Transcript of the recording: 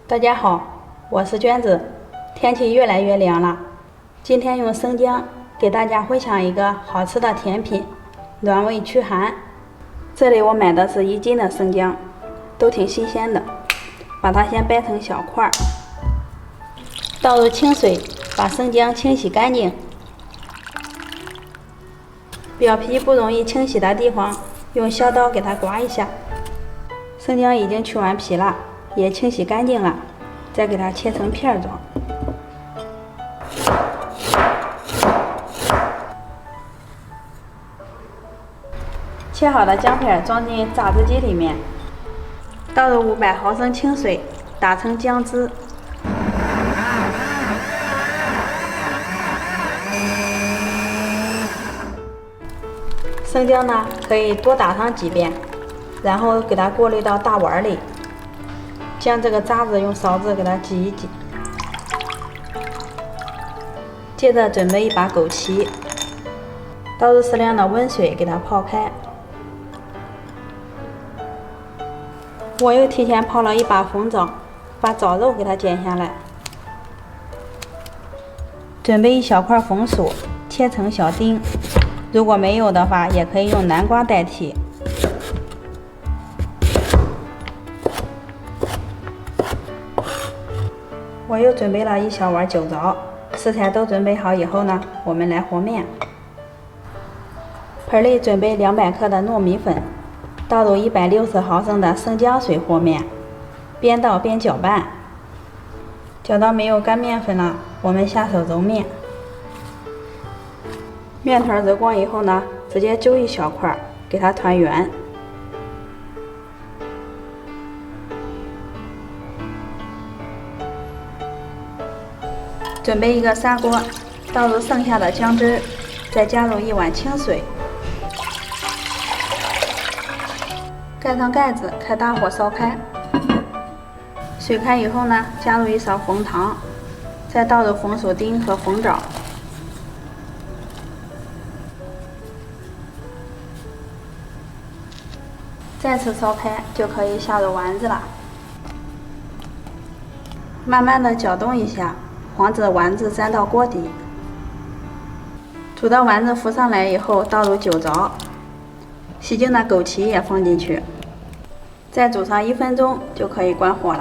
大家好，我是娟子。天气越来越凉了，今天用生姜给大家分享一个好吃的甜品，暖胃驱寒。这里我买的是1斤的生姜，都挺新鲜的。把它先掰成小块，倒入清水，把生姜清洗干净。表皮不容易清洗的地方，用削刀给它刮一下。生姜已经去完皮了，也清洗干净了，再给它切成片状。切好的姜片装进榨汁机里面，倒入500毫升清水，打成姜汁。生姜呢，可以多打上几遍，然后给它过滤到大碗里，将这个渣子用勺子给它挤一挤。接着准备一把枸杞，倒入适量的温水给它泡开。我又提前泡了一把红枣，把枣肉给它剪下来。准备1小块红薯，切成小丁。如果没有的话，也可以用南瓜代替。我又准备了1小碗酒糟。食材都准备好以后呢，我们来和面。盆里准备200克的糯米粉，倒入160毫升的生姜水和面，边倒边搅拌。搅到没有干面粉了，我们下手揉面。面团揉光以后呢，直接揪1小块，给它团圆。准备一个砂锅，倒入剩下的姜汁，再加入1碗清水，盖上盖子，开大火烧开。水开以后呢，加入1勺红糖，再倒入红薯丁和红枣。再次烧开就可以下入丸子了，慢慢的搅动一下，防止丸子粘到锅底。煮到丸子浮上来以后，倒入酒糟，洗净的枸杞也放进去，再煮上1分钟就可以关火了。